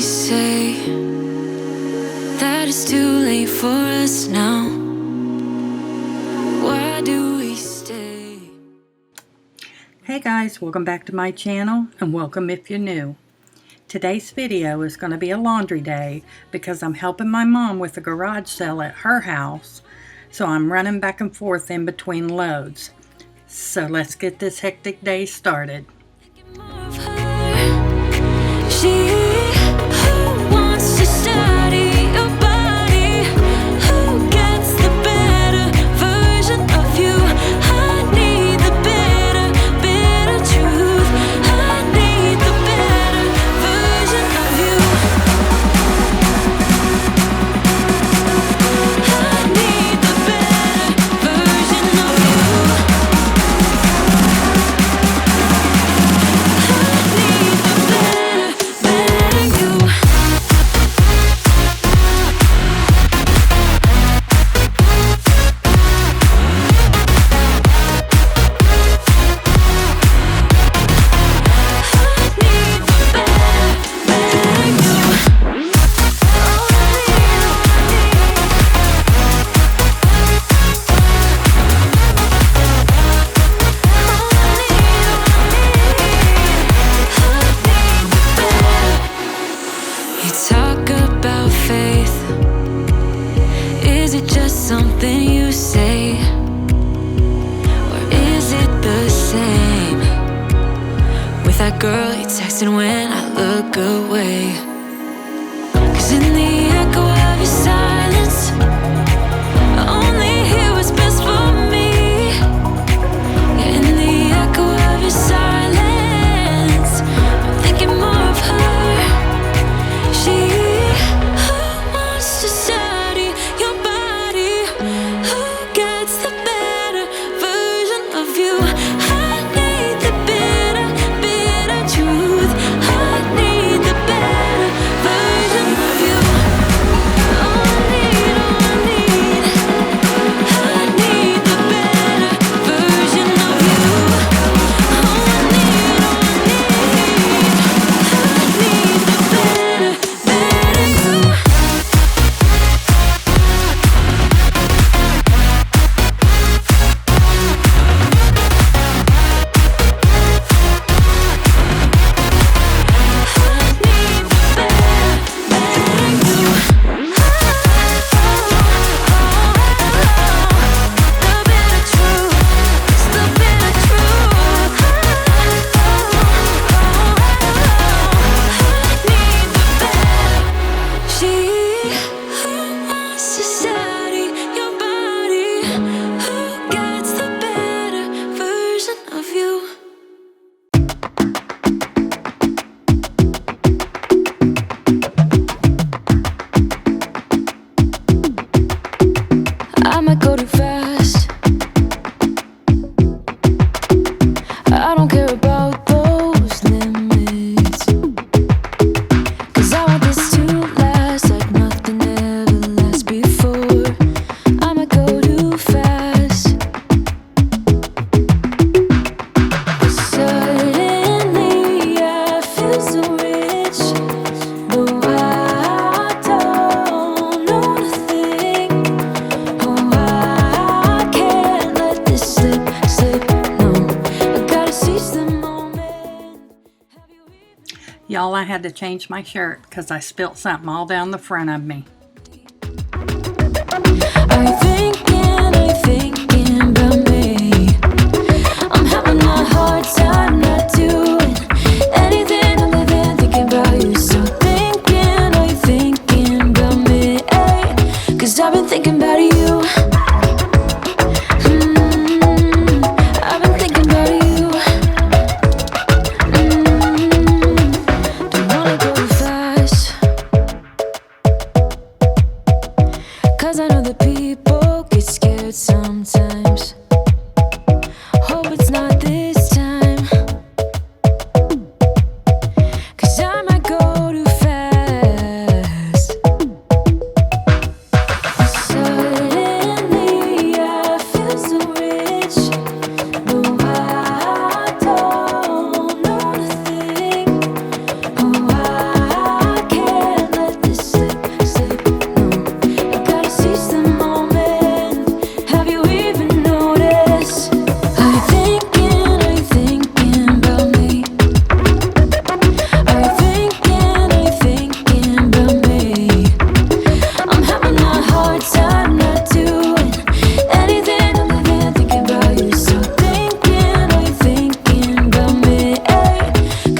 we say that it's too late for us now? Why do we stay? Hey guys, welcome back to my channel, and welcome if you're new. Today's video is going to be a laundry day because I'm helping my mom with a garage sale at her house, so I'm running back and forth in between loads. So let's get this hectic day started. Something you say, or is it the same with that girl you texting when I look away? 'Cause in the echo of your silence, I only hear what's best for me. Yeah, in the echo of your silence, I'm thinking more of her. She who wants to study your body, who gets the better version of you. I need the bitter, bitter truth. I need the better version of you. All I need, I need the better version of you. All I need, I need the better, better you. I might go too fast. I don't care about those limits, 'cause I want this to last like nothing ever lasts before. I might go too fast. Suddenly I feel so rich. No, I don't know nothing. Oh, I can't let this slip, no. I gotta seize the moment. Y'all, I had to change my shirt because I spilt something all down the front of me. Are you thinking about me? I'm having a hard time not doing anything other than thinking about you. So are you thinking about me? 'Cause I've been thinking about you. I've been thinking about you. Don't wanna go fast.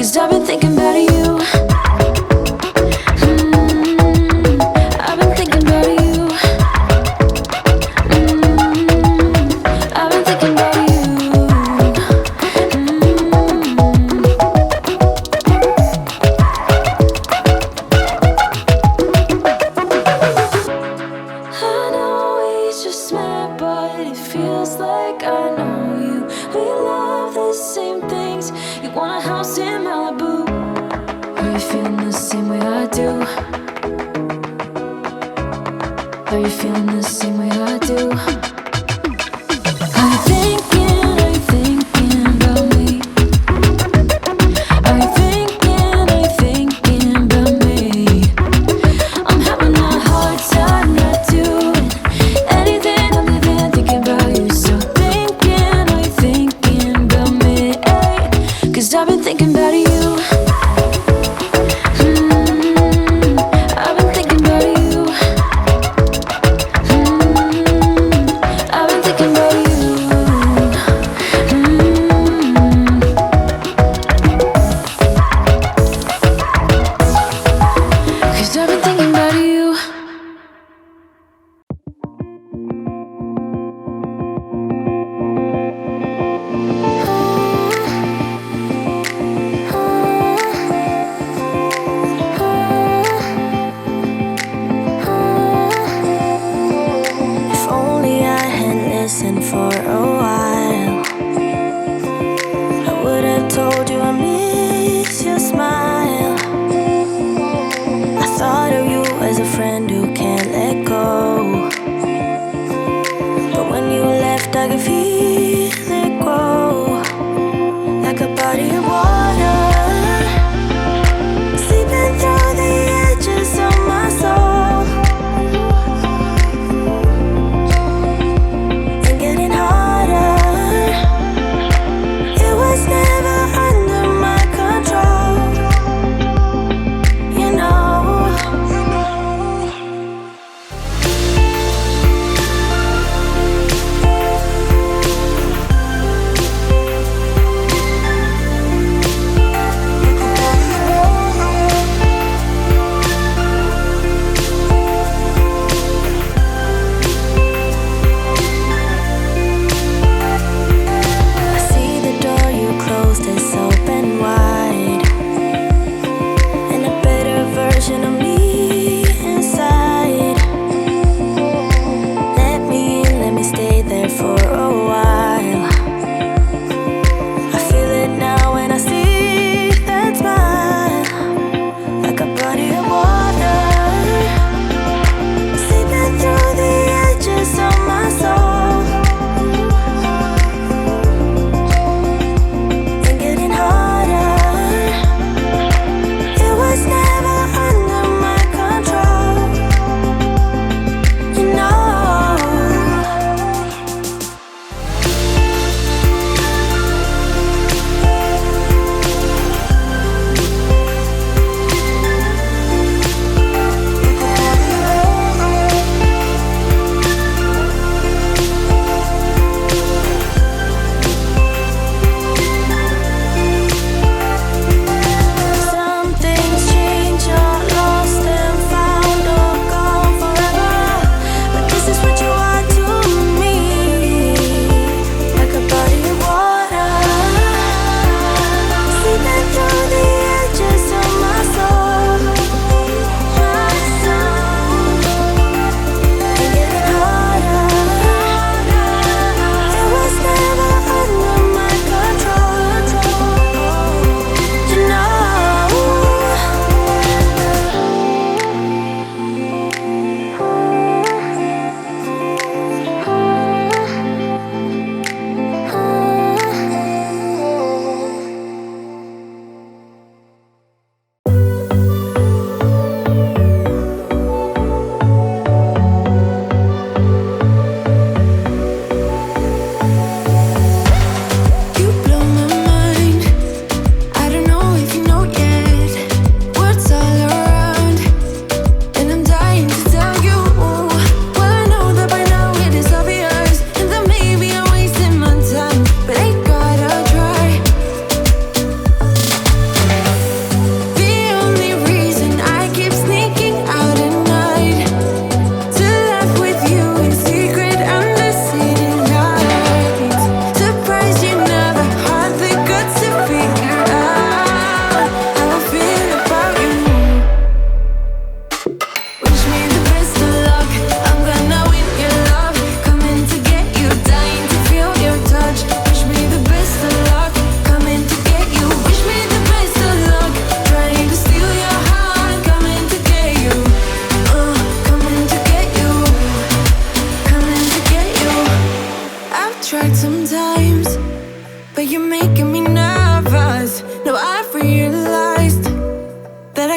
'Cause I've been thinking about you. I've been thinking about you. I've been thinking about you. I know we just met, but it feels like I know you. We love the same things. You want a house in Malibu. Are you feeling the same way I do? Are you feeling the same way I do? Are you thinking about me? Are you thinking about me? I'm having a hard time not doing anything other than thinking about you. So are you thinking about me? 'Cause I've been thinking about you. I've been thinking about you. I've been thinking about you. Cause I've been thinking about you.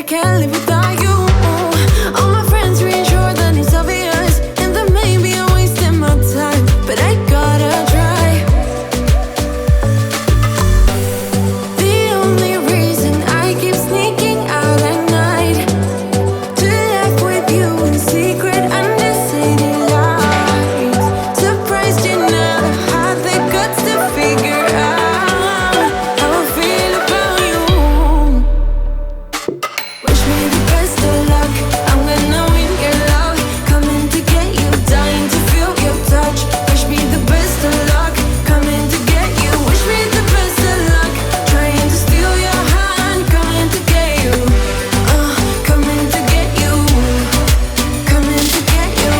I can't live without you. All my friends reassure that it's obvious, and that maybe I'm wasting my time, but I gotta try. The only reason I keep sneaking out at night to laugh with you in secret under city lights. Surprised you never had the guts to figure out how I feel about you. Wish me the best of luck. I'm gonna win your love, coming to get you, dying to feel your touch. Wish me the best of luck, coming to get you. Wish me the best of luck, trying to steal your hand, coming to get you. Coming to get you, coming to get you.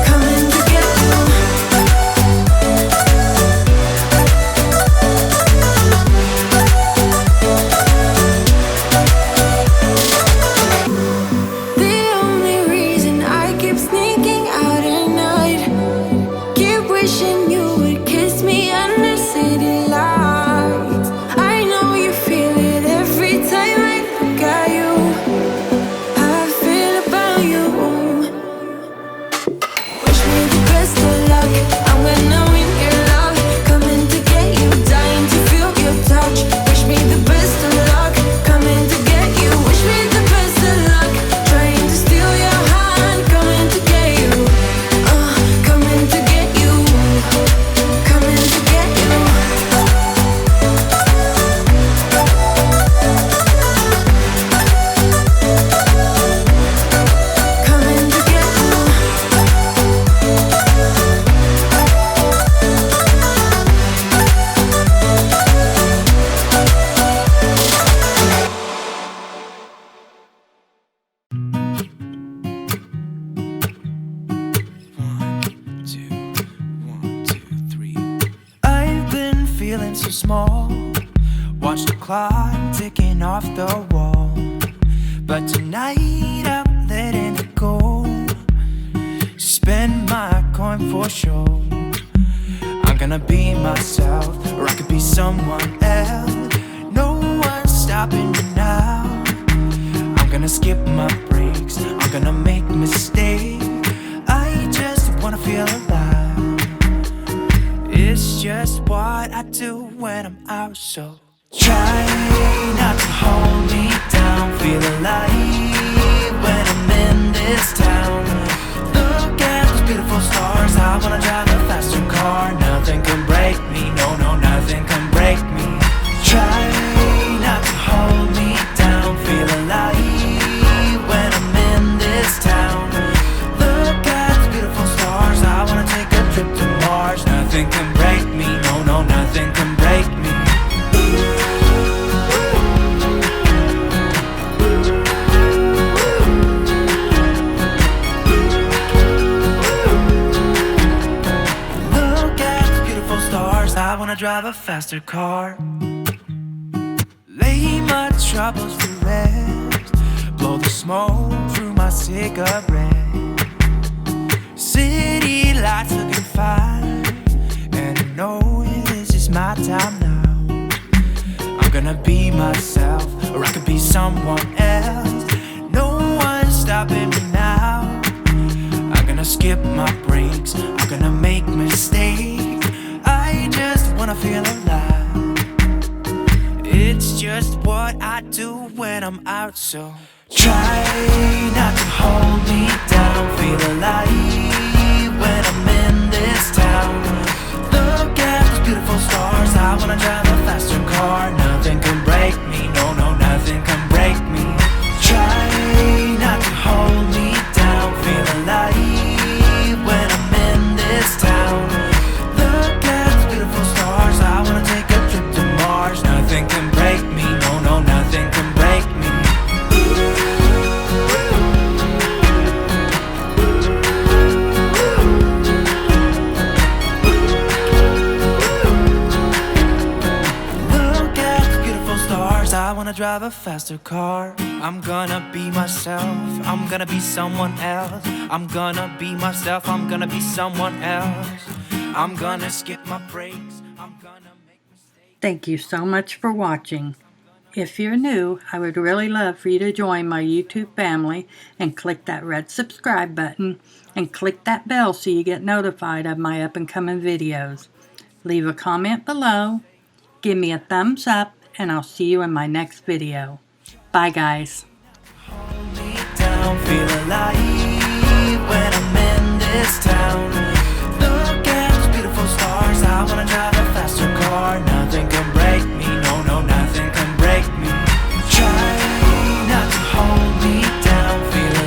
Coming to get you. The only reason I keep sneaking out at night, keep wishing you would kiss me under city lights. I know you feel it every time I look at you. How I feel about you. Wish me the best of luck. I'm gonna win your love, coming to get you, dying to feel your touch. Wish me the best of luck, coming to get you. Wish me the best of luck, trying to steal your hand, coming to get you. Coming to get you, coming to get you. Coming to get you. I've been feeling so small. Watch the clock ticking off the wall. But tonight I'm letting it go. Spend my coin for sure. I'm gonna be myself, or I could be someone else. No one's stopping me now. I'm gonna skip my breaks, I'm gonna make mistakes. I just wanna feel alive. It's just what I do when I'm out, so try not to hold me down. Feel alive when I'm in this town. Look at those beautiful stars. I wanna drive a faster car. Nothing can break me, no, no, nothing can break me. Try not to hold me down. Feel alive when I'm in this town. Look at those beautiful stars. I wanna take a trip to Mars. Nothing can break me, no, no, nothing can break me. Look at the beautiful stars. I wanna drive a faster car. Lay my troubles to rest. Blow the smoke through my cigarette. City lights looking fine, and I know this is my time now. I'm gonna be myself, or I could be someone else. No one's stopping me now. I'm gonna skip my breaks, I'm gonna make mistakes. I just wanna feel alive. It's just what I do when I'm out, so try not to hold me down. Feel alive when I'm in this town. Look at those beautiful stars. I wanna drive a faster car. Nothing can break me, no, no, nothing can break me. Try not to hold me down. Feel alive when I'm in this town. Look at those beautiful stars. I wanna take a trip to Mars. Nothing can break me, no, no, nothing can break me. I wanna drive a faster car. I'm gonna be myself, I'm gonna be someone else. I'm gonna be myself, I'm gonna be someone else. I'm gonna skip my breaks. I'm gonna make mistakes. Thank you so much for watching. If you're new, I would really love for you to join my YouTube family and click that red subscribe button and click that bell so you get notified of my up and coming videos. Leave a comment below, give me a thumbs up, and I'll see you in my next video. Bye guys. Hold me down, feel alive.